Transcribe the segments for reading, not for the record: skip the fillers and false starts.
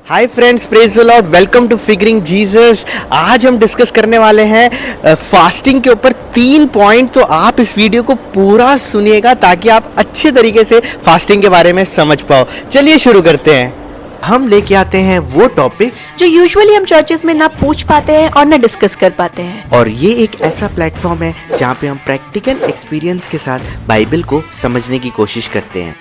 Hi friends, praise the Lord, welcome to figuring Jesus. आज हम discuss करने वाले हैं फास्टिंग के ऊपर 3 पॉइंट। तो आप इस वीडियो को पूरा सुनिएगा ताकि आप अच्छे तरीके से फास्टिंग के बारे में समझ पाओ। चलिए शुरू करते हैं। हम लेके आते हैं वो टॉपिक्स जो यूजुअली हम चर्चेस में ना पूछ पाते हैं और ना डिस्कस कर पाते हैं। और ये एक ऐसा प्लेटफॉर्म है जहाँ पे हम प्रैक्टिकल एक्सपीरियंस के साथ बाइबल को समझने की कोशिश करते हैं।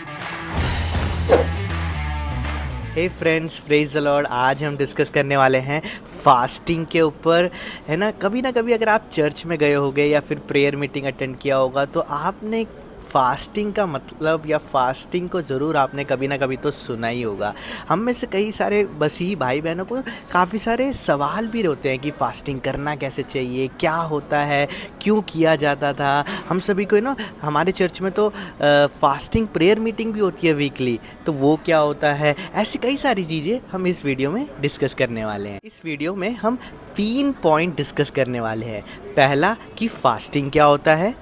Hey friends, praise the Lord. आज हम डिस्कस करने वाले हैं फास्टिंग के ऊपर, है ना। कभी अगर आप चर्च में गए होगे या फिर प्रेयर मीटिंग अटेंड किया होगा तो आपने फास्टिंग का मतलब या फास्टिंग को ज़रूर आपने कभी ना कभी तो सुना ही होगा। हम में से कई सारे मसीही भाई बहनों को काफ़ी सारे सवाल भी होते हैं कि फास्टिंग करना कैसे चाहिए, क्या होता है, क्यों किया जाता था। हम सभी को ना हमारे चर्च में तो फास्टिंग प्रेयर मीटिंग भी होती है वीकली, तो वो क्या होता है। ऐसी कई सारी चीज़ें हम इस वीडियो में डिस्कस करने वाले हैं। इस वीडियो में हम 3 पॉइंट डिस्कस करने वाले हैं। पहला कि फास्टिंग क्या होता है,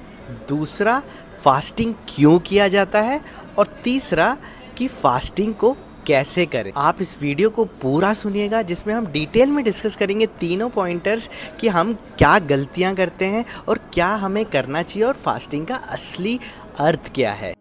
दूसरा फास्टिंग क्यों किया जाता है, और तीसरा कि फास्टिंग को कैसे करें। आप इस वीडियो को पूरा सुनिएगा जिसमें हम डिटेल में डिस्कस करेंगे तीनों पॉइंटर्स कि हम क्या गलतियां करते हैं और क्या हमें करना चाहिए और फास्टिंग का असली अर्थ क्या है।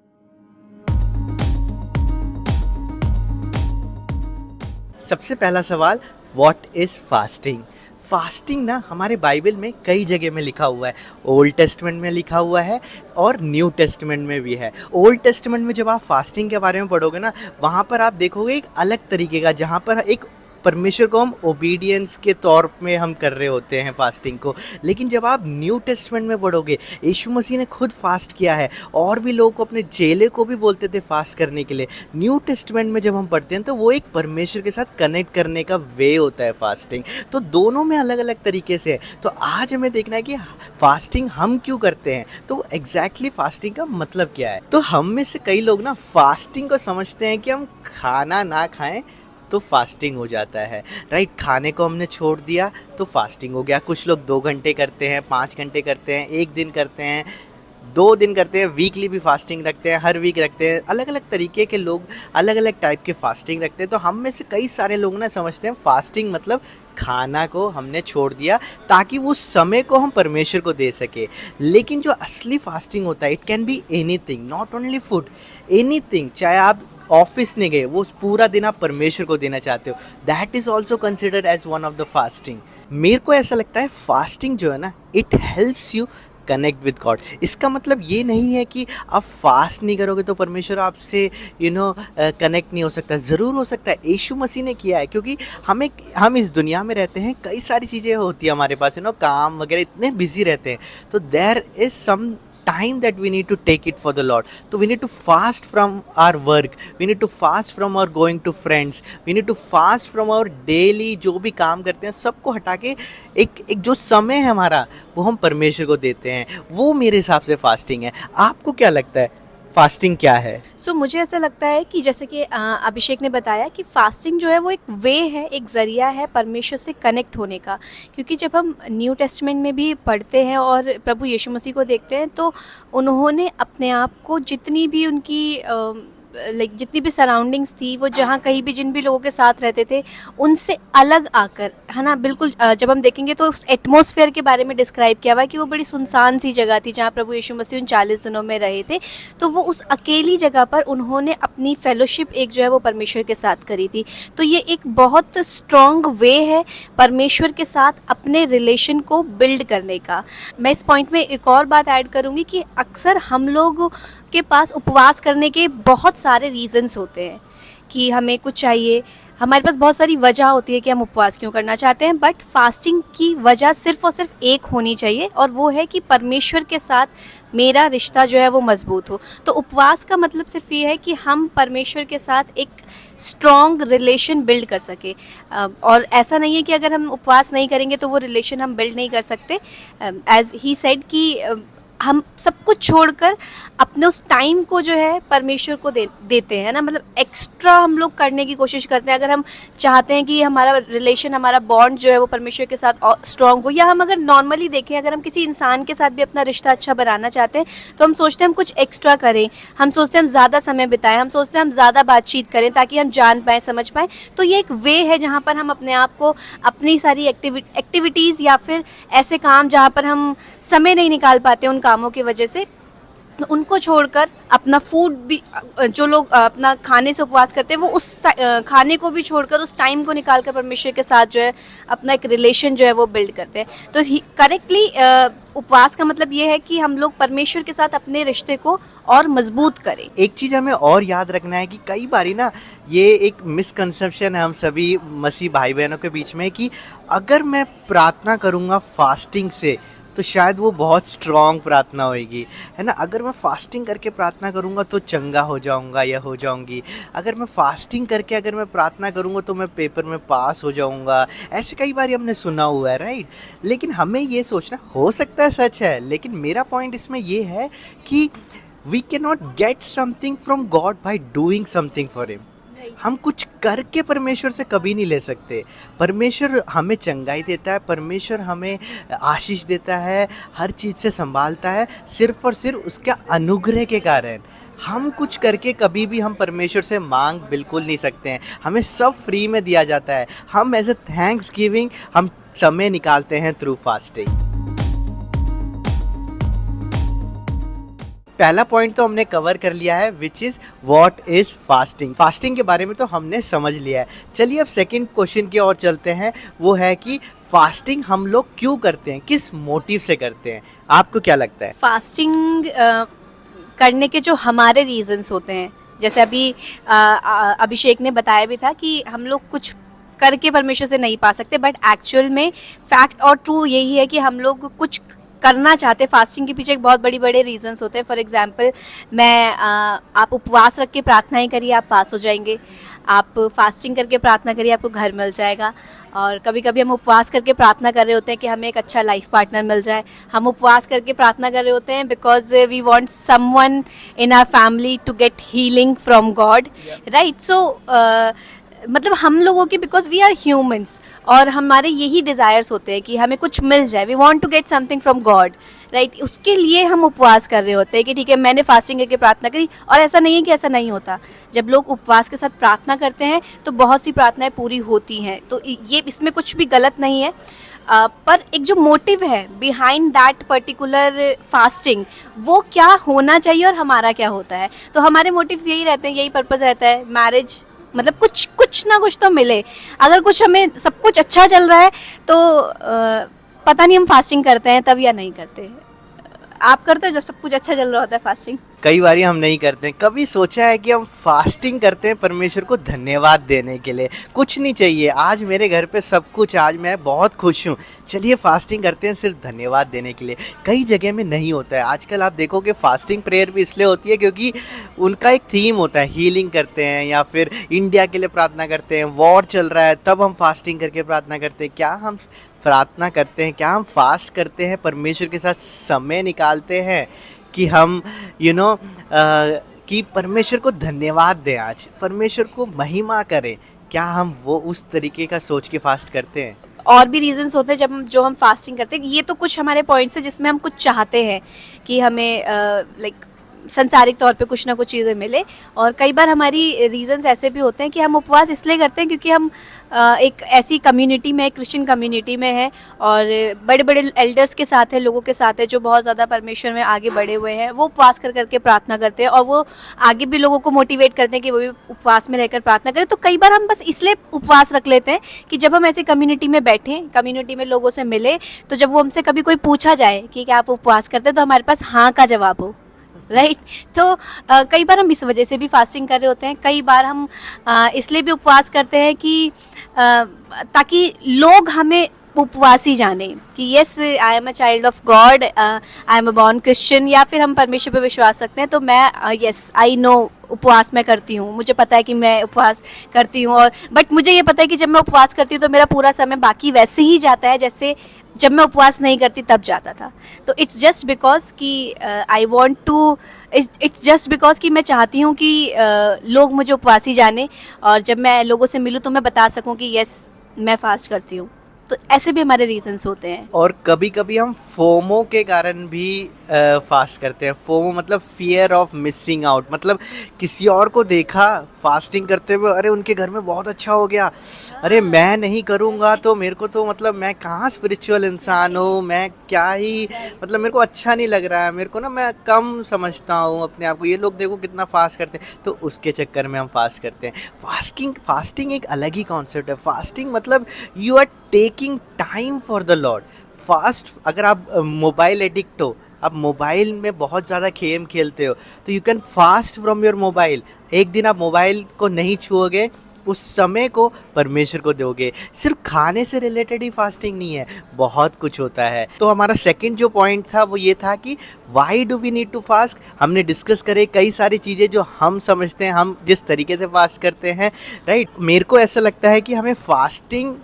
सबसे पहला सवाल, व्हाट इज़ फास्टिंग। फास्टिंग ना हमारे बाइबल में कई जगह में लिखा हुआ है। ओल्ड टेस्टमेंट में लिखा हुआ है और न्यू टेस्टमेंट में भी है। ओल्ड टेस्टमेंट में जब आप फास्टिंग के बारे में पढ़ोगे ना, वहाँ पर आप देखोगे एक अलग तरीके का, जहाँ पर एक परमेश्वर को हम ओबीडियंस के तौर में हम कर रहे होते हैं फास्टिंग को। लेकिन जब आप न्यू टेस्टमेंट में पढ़ोगे, यीशु मसीह ने खुद फास्ट किया है और भी लोगों को, अपने चेले को भी बोलते थे फास्ट करने के लिए। न्यू टेस्टमेंट में जब हम पढ़ते हैं तो वो एक परमेश्वर के साथ कनेक्ट करने का वे होता है फास्टिंग। तो दोनों में अलग अलग तरीके से है। तो आज हमें देखना है कि फास्टिंग हम क्यों करते हैं, तो एग्जैक्टली फास्टिंग का मतलब क्या है। तो हम में से कई लोग ना फास्टिंग को समझते हैं कि हम खाना ना खाएं तो फास्टिंग हो जाता है, राइट। खाने को हमने छोड़ दिया तो फास्टिंग हो गया। कुछ लोग 2 घंटे करते हैं, 5 घंटे करते हैं, 1 दिन करते हैं, 2 दिन करते हैं, वीकली भी फास्टिंग रखते हैं, हर वीक रखते हैं। अलग अलग तरीके के लोग अलग अलग टाइप के फास्टिंग रखते हैं। तो हम में से कई सारे लोग ना समझते हैं फास्टिंग मतलब खाना को हमने छोड़ दिया ताकि वो समय को हम परमेश्वर को दे सके। लेकिन जो असली फास्टिंग होता है, it can be anything, not only food, anything. चाहे आप ऑफिस नहीं गए, वो पूरा दिन आप परमेश्वर को देना चाहते हो, that is also considered as one of the fasting. मेरे को ऐसा लगता है फास्टिंग जो है ना, it helps you connect with God. इसका मतलब ये नहीं है कि आप फास्ट नहीं करोगे तो परमेश्वर आपसे कनेक्ट नहीं हो सकता। ज़रूर हो सकता है, यीशु मसीह ने किया है। क्योंकि हम इस दुनिया में रहते हैं, कई सारी चीज़ें होती है हमारे पास, काम वगैरह, इतने बिजी रहते हैं। तो there is some time that we need to take it for the Lord. So we need to fast from our work, we need to fast from our going to friends, we need to fast from our daily जो भी काम करते हैं सबको हटा के एक जो समय है हमारा वो हम परमेश्वर को देते हैं। वो मेरे हिसाब से फास्टिंग है। आपको क्या लगता है फास्टिंग क्या है? मुझे ऐसा लगता है कि जैसे कि अभिषेक ने बताया कि फास्टिंग जो है वो एक वे है, एक ज़रिया है परमेश्वर से कनेक्ट होने का। क्योंकि जब हम न्यू टेस्टमेंट में भी पढ़ते हैं और प्रभु यीशु मसीह को देखते हैं तो उन्होंने अपने आप को जितनी भी उनकी जितनी भी सराउंडिंग्स थी, वो जहाँ कहीं भी जिन भी लोगों के साथ रहते थे उनसे अलग आकर, है ना, बिल्कुल जब हम देखेंगे तो उस एटमॉस्फेयर के बारे में डिस्क्राइब किया हुआ है कि वो बड़ी सुनसान सी जगह थी जहाँ प्रभु यीशु मसीह उन 40 दिनों में रहे थे। तो वो उस अकेली जगह पर उन्होंने अपनी फेलोशिप एक जो है वो परमेश्वर के साथ करी थी। तो ये एक बहुत स्ट्रॉन्ग वे है परमेश्वर के साथ अपने रिलेशन को बिल्ड करने का। मैं इस पॉइंट में एक और बात ऐड करूँगी कि अक्सर हम लोग के पास उपवास करने के बहुत सारे रीजंस होते हैं कि हमें कुछ चाहिए, हमारे पास बहुत सारी वजह होती है कि हम उपवास क्यों करना चाहते हैं। बट फास्टिंग की वजह सिर्फ और सिर्फ एक होनी चाहिए, और वो है कि परमेश्वर के साथ मेरा रिश्ता जो है वो मजबूत हो। तो उपवास का मतलब सिर्फ ये है कि हम परमेश्वर के साथ एक स्ट्रॉन्ग रिलेशन बिल्ड कर सके। और ऐसा नहीं है कि अगर हम उपवास नहीं करेंगे तो वो रिलेशन हम बिल्ड नहीं कर सकते। एज ही सेड कि हम सब कुछ छोड़कर अपने उस टाइम को जो है परमेश्वर को देते हैं ना, मतलब एक्स्ट्रा हम लोग करने की कोशिश करते हैं। अगर हम चाहते हैं कि हमारा रिलेशन, हमारा बॉन्ड जो है वो परमेश्वर के साथ स्ट्रांग हो, या हम अगर नॉर्मली देखें, अगर हम किसी इंसान के साथ भी अपना रिश्ता अच्छा बनाना चाहते हैं तो हम सोचते हैं हम कुछ एक्स्ट्रा करें, हम सोचते हैं हम ज़्यादा समय बिताएं, हम सोचते हैं हम ज़्यादा बातचीत करें ताकि हम जान पाएँ, समझ पाएँ। तो ये एक वे है जहाँ पर हम अपने आप को, अपनी सारी एक्टिविटीज़ या फिर ऐसे काम जहाँ पर हम समय नहीं निकाल पाते उन कामों की वजह से, उनको छोड़कर अपना फूड भी, जो लोग अपना खाने से उपवास करते हैं वो उस खाने को भी छोड़कर उस टाइम को निकाल कर परमेश्वर के साथ जो है अपना एक रिलेशन जो है वो बिल्ड करते हैं। तो करेक्टली उपवास का मतलब ये है कि हम लोग परमेश्वर के साथ अपने रिश्ते को और मजबूत करें। एक चीज़ हमें और याद रखना है कि कई बारी ना ये एक मिसकंसेप्शन है हम सभी मसीह भाई बहनों के बीच में कि अगर मैं प्रार्थना करूँगा फास्टिंग से तो शायद वो बहुत स्ट्रॉन्ग प्रार्थना होएगी, है ना। अगर मैं फास्टिंग करके प्रार्थना करूँगा तो चंगा हो जाऊँगा या हो जाऊँगी। अगर मैं फास्टिंग करके अगर मैं प्रार्थना करूँगा तो मैं पेपर में पास हो जाऊँगा। ऐसे कई बार हमने सुना हुआ है, राइट। लेकिन हमें ये सोचना, हो सकता है सच है, लेकिन मेरा पॉइंट इसमें ये है कि we can not get something from God by doing something for him. हम कुछ करके परमेश्वर से कभी नहीं ले सकते। परमेश्वर हमें चंगाई देता है, परमेश्वर हमें आशीष देता है, हर चीज़ से संभालता है सिर्फ और सिर्फ उसके अनुग्रह के कारण। हम कुछ करके कभी भी हम परमेश्वर से मांग बिल्कुल नहीं सकते हैं। हमें सब फ्री में दिया जाता है। हम एज ए थैंक्स गिविंग हम समय निकालते हैं थ्रू फास्टिंग। पहला पॉइंट तो हमने कवर कर लिया है, which is what is fasting. Fasting के बारे में तो हमने समझ लिया है। चलिए अब सेकंड क्वेश्चन की ओर चलते हैं, वो है कि फास्टिंग हम लोग क्यों करते हैं, किस मोटिव से करते हैं। आपको क्या लगता है? फास्टिंग करने के जो हमारे रीजंस होते हैं, जैसे अभी अभिषेक ने बताया भी था कि हम लोग कुछ करके परमेश्वर से नहीं पा सकते, बट एक्चुअल में फैक्ट और ट्रू यही है कि हम लोग कुछ करना चाहते। फास्टिंग के पीछे एक बहुत बड़े रीजंस होते हैं। फॉर एग्जांपल, आप उपवास रख के प्रार्थनाएं करिए, आप पास हो जाएंगे। आप फास्टिंग करके प्रार्थना करिए, आपको घर मिल जाएगा। और कभी कभी हम उपवास करके प्रार्थना कर रहे होते हैं कि हमें एक अच्छा लाइफ पार्टनर मिल जाए। हम उपवास करके प्रार्थना कर रहे होते हैं because we want someone in our family to get healing from God, right. So मतलब हम लोगों की, बिकॉज वी आर ह्यूमंस और हमारे यही डिज़ायर्स होते हैं कि हमें कुछ मिल जाए, we want to get something from God, right. उसके लिए हम उपवास कर रहे होते हैं कि ठीक है, मैंने फास्टिंग करके प्रार्थना करी। और ऐसा नहीं है कि ऐसा नहीं होता। जब लोग उपवास के साथ प्रार्थना करते हैं तो बहुत सी प्रार्थनाएं पूरी होती हैं, तो ये इसमें कुछ भी गलत नहीं है। पर एक जो मोटिव है बिहाइंड दैट पर्टिकुलर फास्टिंग, वो क्या होना चाहिए और हमारा क्या होता है। तो हमारे मोटिव्स यही रहते हैं, यही पर्पज़ रहता है, मैरिज, मतलब कुछ ना कुछ तो मिले। अगर कुछ हमें सब कुछ अच्छा चल रहा है तो पता नहीं हम फास्टिंग करते हैं तब या नहीं करते। आप करते हो जब सब कुछ अच्छा चल रहा होता है फास्टिंग? कई बार हम नहीं करते। कभी सोचा है कि हम फास्टिंग करते हैं परमेश्वर को धन्यवाद देने के लिए, कुछ नहीं चाहिए, आज मेरे घर पे सब कुछ, आज मैं बहुत खुश हूँ, चलिए फास्टिंग करते हैं सिर्फ धन्यवाद देने के लिए। कई जगह में नहीं होता है। आजकल आप देखोगे फास्टिंग प्रेयर भी इसलिए होती है क्योंकि उनका एक थीम होता है, हीलिंग करते हैं या फिर इंडिया के लिए प्रार्थना करते हैं, वॉर चल रहा है तब हम फास्टिंग करके प्रार्थना करते हैं। क्या हम प्रार्थना करते हैं, क्या हम फास्ट करते हैं, परमेश्वर के साथ समय निकालते हैं कि हम कि परमेश्वर को धन्यवाद दें, आज परमेश्वर को महिमा करें? क्या हम वो उस तरीके का सोच के फास्ट करते हैं? और भी रीजंस होते हैं जो हम फास्टिंग करते हैं। ये तो कुछ हमारे पॉइंट्स हैं जिसमें हम कुछ चाहते हैं कि हमें लाइक संसारिक तौर पे कुछ ना कुछ चीज़ें मिले। और कई बार हमारी रीजंस ऐसे भी होते हैं कि हम उपवास इसलिए करते हैं क्योंकि हम एक ऐसी कम्युनिटी में, क्रिश्चियन कम्युनिटी में है और बड़े बड़े एल्डर्स के साथ है, लोगों के साथ है जो बहुत ज़्यादा परमेश्वर में आगे बढ़े हुए हैं। वो उपवास कर करके प्रार्थना करते हैं और वो आगे भी लोगों को मोटिवेट करते हैं कि वो भी उपवास में रहकर प्रार्थना करें। तो कई बार हम बस इसलिए उपवास रख लेते हैं कि जब हम ऐसे कम्युनिटी में बैठें, कम्युनिटी में लोगों से मिले, तो जब वो हमसे कभी कोई पूछा जाए कि क्या आप उपवास करते हैं, तो हमारे पास हाँ का जवाब हो, राइट। तो कई बार हम इस वजह से भी फास्टिंग कर रहे होते हैं। कई बार हम इसलिए भी उपवास करते हैं कि ताकि लोग हमें उपवासी जाने कि yes I am a child of God, I am a born Christian, या फिर हम परमेश्वर पर विश्वास रखते हैं, तो मैं यस आई नो उपवास मैं करती हूँ, मुझे पता है कि मैं उपवास करती हूँ। और बट मुझे ये पता है कि जब मैं उपवास करती हूँ तो मेरा पूरा समय बाकी वैसे ही जाता है जैसे जब मैं उपवास नहीं करती तब जाता था। तो इट्स जस्ट बिकॉज कि I want to, it's just because कि मैं चाहती हूँ कि लोग मुझे उपवासी जाने, और जब मैं लोगों से मिलूँ तो मैं बता सकूँ कि यस मैं फास्ट करती हूँ। तो ऐसे भी हमारे रीजंस होते हैं। और कभी कभी हम फोमो के कारण भी फास्ट करते हैं। फोमो मतलब फियर ऑफ मिसिंग आउट, मतलब किसी और को देखा फास्टिंग करते हुए, अरे उनके घर में बहुत अच्छा हो गया, अरे मैं नहीं करूँगा तो मेरे को तो मतलब मैं कहाँ स्पिरिचुअल इंसान हूँ, मैं क्या ही मतलब मेरे को अच्छा नहीं लग रहा है, मेरे को ना मैं कम समझता हूँ अपने आप को, ये लोग देखो कितना फास्ट करते हैं, तो उसके चक्कर में हम फास्ट करते हैं। फास्टिंग एक अलग ही कॉन्सेप्ट है। फास्टिंग मतलब you are taking time for the Lord. Fast, अगर आप मोबाइल एडिक्ट हो, आप मोबाइल में बहुत ज़्यादा गेम खेलते हो, तो you can fast from your mobile. एक दिन आप मोबाइल को नहीं छुओगे, उस समय को परमेश्वर को दोगे। सिर्फ खाने से रिलेटेड ही फास्टिंग नहीं है, बहुत कुछ होता है। तो हमारा सेकंड जो पॉइंट था वो ये था कि why do we need to fast. हमने डिस्कस करे कई सारी चीज़ें जो हम समझते हैं, हम जिस तरीके से फास्ट करते हैं, राइट। मेरे को ऐसा लगता है कि हमें fasting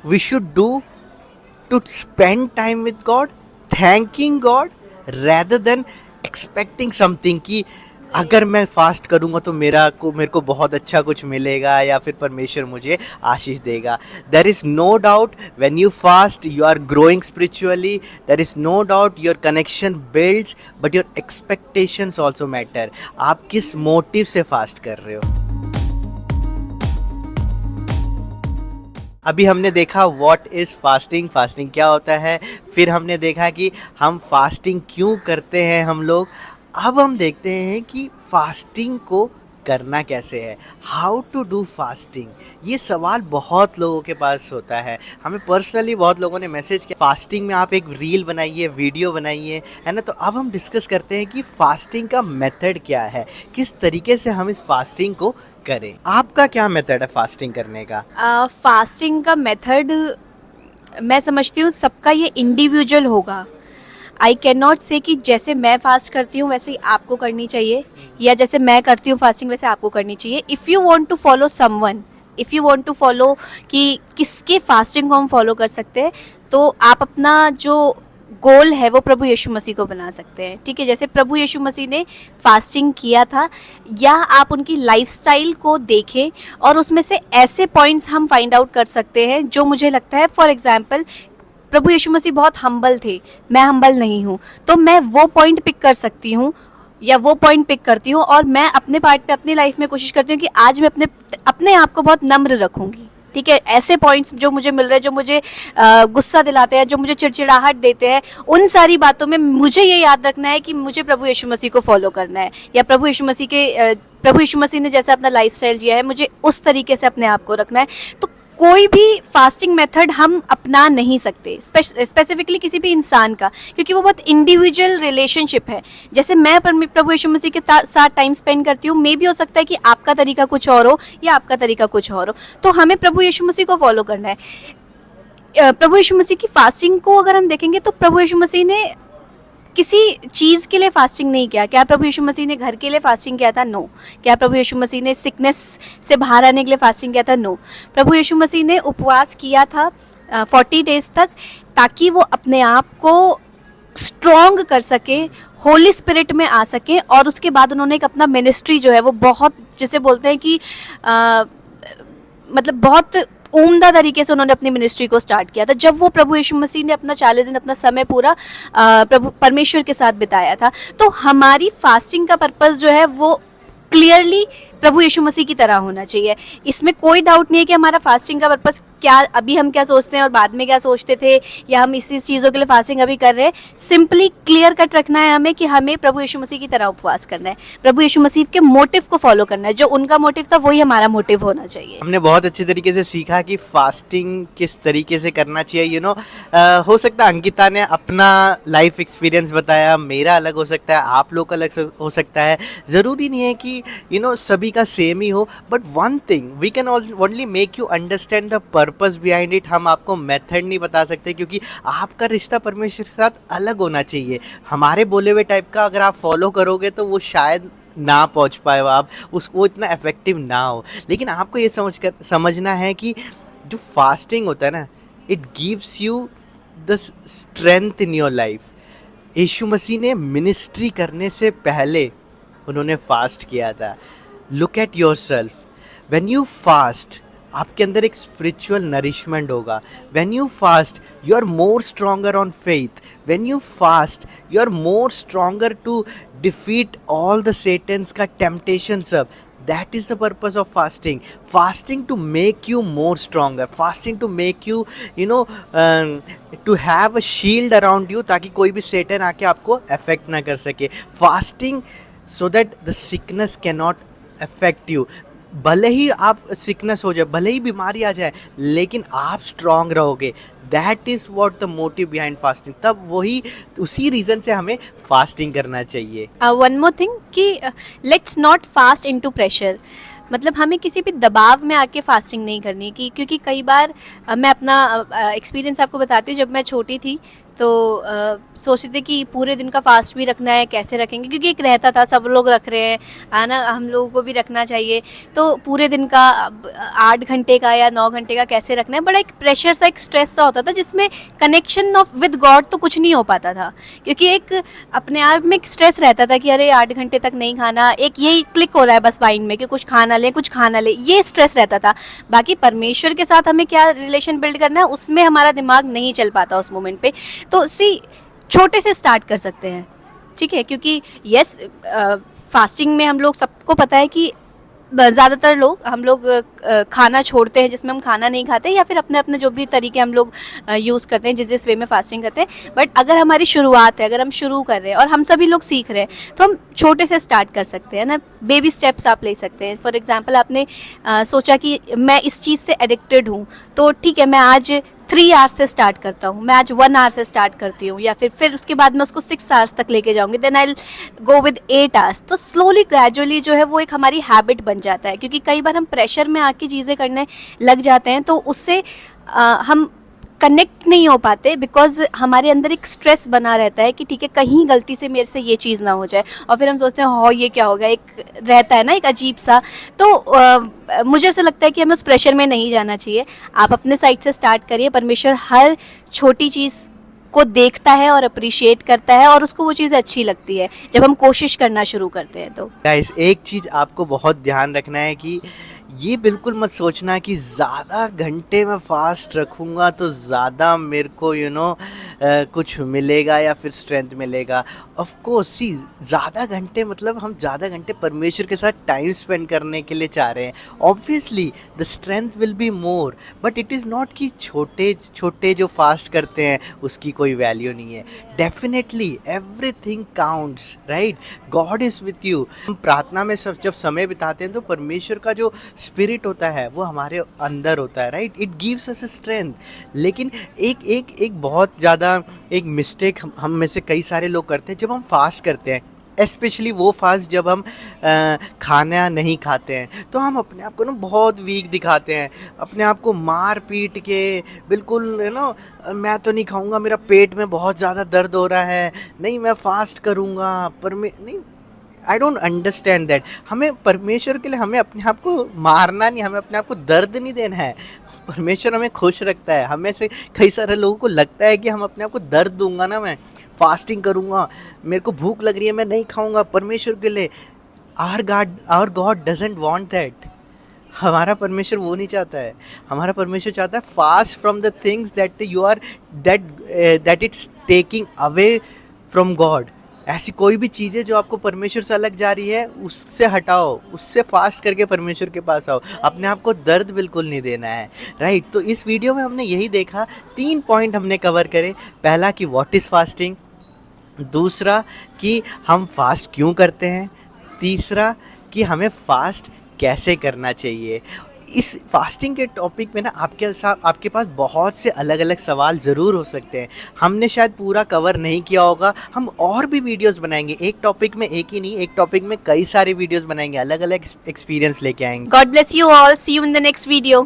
we should do to spend time with God, thanking God rather than expecting something कि अगर मैं फास्ट करूँगा तो मेरे को बहुत अच्छा कुछ मिलेगा या फिर परमेश्वर मुझे आशीष देगा। There is no doubt when you fast you are growing spiritually, there is no doubt your connection builds, but your expectations also matter. आप किस मोटिव से फास्ट कर रहे हो। अभी हमने देखा व्हाट इज़ फास्टिंग, फास्टिंग क्या होता है, फिर हमने देखा कि हम फास्टिंग क्यों करते हैं हम लोग। अब हम देखते हैं कि फास्टिंग को करना कैसे है, हाउ टू डू फास्टिंग। ये सवाल बहुत लोगों के पास होता है, हमें पर्सनली बहुत लोगों ने मैसेज किया फास्टिंग में आप एक रील बनाइए, वीडियो बनाइए, है ना। तो अब हम डिस्कस करते हैं कि फास्टिंग का मेथड क्या है, किस तरीके से हम इस फास्टिंग को करें। आपका क्या मेथड है फास्टिंग करने का? फास्टिंग का मेथड मैं समझती हूँ सबका ये इंडिविजुअल होगा। आई कैन नॉट से कि जैसे मैं फास्ट करती हूँ वैसे ही आपको करनी चाहिए, या जैसे मैं करती हूँ फास्टिंग वैसे आपको करनी चाहिए। If you want to follow someone, if you want to follow कि किसके फास्टिंग को हम फॉलो कर सकते हैं, तो आप अपना जो गोल है वो प्रभु यीशु मसीह को बना सकते हैं। ठीक है, जैसे प्रभु यीशु मसीह ने फास्टिंग किया था, या आप उनकी लाइफस्टाइल को देखें और उसमें से ऐसे पॉइंट्स हम फाइंड आउट कर सकते हैं जो मुझे लगता है, फॉर एग्जांपल प्रभु यीशु मसीह बहुत हम्बल थे, मैं हम्बल नहीं हूँ, तो मैं वो पॉइंट पिक कर सकती हूँ या वो पॉइंट पिक करती हूँ, और मैं अपने पार्ट पे अपनी लाइफ में कोशिश करती हूँ कि आज मैं अपने आप को बहुत नम्र रखूँगी। ठीक है, ऐसे पॉइंट्स जो मुझे मिल रहे हैं, जो मुझे गुस्सा दिलाते हैं, जो मुझे चिड़चिड़ाहट देते हैं, उन सारी बातों में मुझे ये याद रखना है कि मुझे प्रभु यीशु मसीह को फॉलो करना है, या प्रभु यीशु मसीह ने जैसा अपना लाइफस्टाइल जिया है मुझे उस तरीके से अपने आप को रखना है। तो कोई भी फास्टिंग मेथड हम अपना नहीं सकते स्पेसिफिकली किसी भी इंसान का, क्योंकि वो बहुत इंडिविजुअल रिलेशनशिप है। जैसे मैं प्रभु यीशु मसीह के साथ टाइम स्पेंड करती हूँ, मे भी हो सकता है कि आपका तरीका कुछ और हो या आपका तरीका कुछ और हो, तो हमें प्रभु यीशु मसीह को फॉलो करना है। प्रभु यीशु मसीह की फास्टिंग को अगर हम देखेंगे तो प्रभु यीशु मसीह ने किसी चीज़ के लिए फास्टिंग नहीं किया। क्या प्रभु यीशु मसीह ने घर के लिए फास्टिंग किया था? नो। क्या प्रभु यीशु मसीह ने सिकनेस से बाहर आने के लिए फास्टिंग किया था? नो। प्रभु यीशु मसीह ने उपवास किया था 40 डेज तक, ताकि वो अपने आप को स्ट्रॉन्ग कर सके, होली स्पिरिट में आ सके, और उसके बाद उन्होंने एक अपना मिनिस्ट्री जो है वो बहुत, जिसे बोलते हैं कि मतलब बहुत उम्दा तरीके से उन्होंने अपनी मिनिस्ट्री को स्टार्ट किया था, जब वो प्रभु यीशु मसीह ने अपना 40 दिन अपना समय पूरा प्रभु परमेश्वर के साथ बिताया था। तो हमारी फास्टिंग का पर्पस जो है वो क्लियरली प्रभु यीशु मसीह की तरह होना चाहिए। इसमें कोई डाउट नहीं है कि हमारा फास्टिंग का पर्पस क्या, अभी हम क्या सोचते हैं और बाद में क्या सोचते थे, या हम इसी चीज़ों के लिए फास्टिंग अभी कर रहे हैं। सिंपली क्लियर कट रखना है हमें कि हमें प्रभु यीशु मसीह की तरह उपवास करना है, प्रभु यीशु मसीह के मोटिव को फॉलो करना है। जो उनका मोटिव था वही हमारा मोटिव होना चाहिए। हमने बहुत अच्छे तरीके से सीखा कि फास्टिंग किस तरीके से करना चाहिए। हो सकता है अंकिता ने अपना लाइफ एक्सपीरियंस बताया, मेरा अलग हो सकता है, आप लोग का अलग हो सकता है। ज़रूरी नहीं है कि सभी तरीका सेम ही हो, but one thing we can only make you understand the purpose behind it. हम आपको मेथड नहीं बता सकते, क्योंकि आपका रिश्ता परमेश्वर के साथ अलग होना चाहिए। हमारे बोले हुए टाइप का अगर आप फॉलो करोगे तो वो शायद ना पहुंच पाए, आप वो इतना इफेक्टिव ना हो। लेकिन आपको ये समझना है कि जो फास्टिंग होता है ना, it gives you the strength in your life. Yeshu Masih ने मिनिस्ट्री करने से पहले उन्होंने फास्ट किया था। Look at yourself, when you fast आपके अंदर एक स्पिरिचुअल नरिशमेंट होगा। When you fast you are more stronger on faith. When you fast you are more stronger to defeat all the Satans का temptation सब। That is the purpose of fasting. Fasting to make you more stronger. Fasting to make you, to have a shield around you, ताकि कोई भी सेटन आके आपको affect ना कर सके. Fasting so that the sickness cannot affect you. भले ही आप सिकनेस हो जाए, भले ही बीमारी आ जाए, लेकिन आप स्ट्रांग रहोगे. That is what the motive behind fasting. तब वही उसी रीज़न से हमें फास्टिंग करना चाहिए. वन मोर थिंग कि let's not fast into pressure. मतलब हमें किसी भी दबाव में आके फास्टिंग नहीं करनी कि क्योंकि कई बार मैं अपना एक्सपीरियंस आपको बताती हूँ. जब मैं छोटी थी तो सोचते थे कि पूरे दिन का फास्ट भी रखना है, कैसे रखेंगे, क्योंकि एक रहता था सब लोग रख रहे हैं, है ना, हम लोगों को भी रखना चाहिए. तो पूरे दिन का 8 घंटे का या 9 घंटे का कैसे रखना है, बड़ा एक प्रेशर सा, एक स्ट्रेस सा होता था, जिसमें कनेक्शन ऑफ विद गॉड तो कुछ नहीं हो पाता था, क्योंकि एक अपने आप में एक स्ट्रेस रहता था कि अरे 8 घंटे तक नहीं खाना, एक यही क्लिक हो रहा है बस माइंड में कि कुछ खाना ले, कुछ खाना ले, ये स्ट्रेस रहता था. बाकी परमेश्वर के साथ हमें क्या रिलेशन बिल्ड करना है, उसमें हमारा दिमाग नहीं चल पाता उस मोमेंट पे. तो छोटे से स्टार्ट कर सकते हैं, ठीक है, क्योंकि यस फास्टिंग में हम लोग सबको पता है कि ज़्यादातर हम लोग खाना छोड़ते हैं, जिसमें हम खाना नहीं खाते, या फिर अपने अपने जो भी तरीके हम लोग यूज़ करते हैं, जिस वे में फास्टिंग करते हैं. बट अगर हमारी शुरुआत है, अगर हम शुरू कर रहे हैं और हम सभी लोग सीख रहे हैं, तो हम छोटे से स्टार्ट कर सकते हैं ना. बेबी स्टेप्स आप ले सकते हैं. फॉर एग्जांपल आपने सोचा कि मैं इस चीज़ से एडिक्टेड हूँ, तो ठीक है, मैं आज 3 आवर्स से स्टार्ट करता हूँ, मैं आज 1 आवर से स्टार्ट करती हूँ, या फिर उसके बाद मैं उसको 6 आवर्स तक लेके जाऊँगी, then I go with 8 hours. तो स्लोली ग्रेजुअली जो है वो एक हमारी हैबिट बन जाता है, क्योंकि कई बार हम प्रेशर में आके चीज़ें करने लग जाते हैं, तो उससे हम कनेक्ट नहीं हो पाते, बिकॉज हमारे अंदर एक स्ट्रेस बना रहता है कि ठीक है, कहीं गलती से मेरे से ये चीज़ ना हो जाए, और फिर हम सोचते हैं हो ये क्या हो गया, एक रहता है ना एक अजीब सा. तो मुझे ऐसा लगता है कि हमें उस प्रेशर में नहीं जाना चाहिए. आप अपने साइड से स्टार्ट करिए. परमेश्वर हर छोटी चीज़ को देखता है और अप्रिशिएट करता है, और उसको वो चीज़ अच्छी लगती है जब हम कोशिश करना शुरू करते हैं. तो गाइस, एक चीज़ आपको बहुत ध्यान रखना है कि ये बिल्कुल मत सोचना कि ज़्यादा घंटे में फास्ट रखूँगा तो ज़्यादा मेरे को कुछ मिलेगा या फिर स्ट्रेंथ मिलेगा. ऑफ कोर्स सी, ज़्यादा घंटे मतलब हम ज़्यादा घंटे परमेश्वर के साथ टाइम स्पेंड करने के लिए चाह रहे हैं. Obviously the strength will be more, but it is not कि छोटे छोटे जो फास्ट करते हैं उसकी कोई वैल्यू नहीं है. Definitely everything counts, right. God is with you. हम प्रार्थना में जब समय बिताते हैं तो परमेश्वर का जो स्पिरिट होता है वो हमारे अंदर होता है, right. It gives us strength. लेकिन एक बहुत ज़्यादा एक मिस्टेक हम में से कई सारे लोग करते हैं जब हम फास्ट करते हैं, स्पेशली वो फास्ट जब हम खाना नहीं खाते हैं, तो हम अपने आप को ना बहुत वीक दिखाते हैं, अपने आप को मार पीट के बिल्कुल मैं तो नहीं खाऊंगा, मेरा पेट में बहुत ज़्यादा दर्द हो रहा है, नहीं मैं फास्ट करूँगा, पर मैं नहीं. I don't understand that. हमें परमेश्वर के लिए हमें अपने आप को मारना नहीं, हमें अपने आप को दर्द नहीं देना है. परमेश्वर हमें खुश रखता है. हमें से कई सारे लोगों को लगता है कि हम अपने आप को दर्द दूंगा ना, मैं फास्टिंग करूंगा, मेरे को भूख लग रही है, मैं नहीं खाऊंगा परमेश्वर के लिए. Our God doesn't want that. हमारा परमेश्वर वो नहीं चाहता है. हमारा परमेश्वर चाहता है fast from the things that you are that it's taking away from God. ऐसी कोई भी चीज़ें जो आपको परमेश्वर से अलग जा रही है उससे हटाओ, उससे फास्ट करके परमेश्वर के पास आओ. अपने आप को दर्द बिल्कुल नहीं देना है, राइट. तो इस वीडियो में हमने यही देखा, 3 पॉइंट हमने कवर करे. पहला कि व्हाट इज़ फास्टिंग, दूसरा कि हम फास्ट क्यों करते हैं, तीसरा कि हमें फास्ट कैसे करना चाहिए. इस फास्टिंग के टॉपिक में ना आपके पास बहुत से अलग अलग सवाल ज़रूर हो सकते हैं। हमने शायद पूरा कवर नहीं किया होगा, हम और भी वीडियोस बनाएंगे। एक टॉपिक में एक ही नहीं, एक टॉपिक में कई सारे वीडियोस बनाएंगे, अलग अलग एक्सपीरियंस लेके आएंगे। God bless you all. See you in the next video.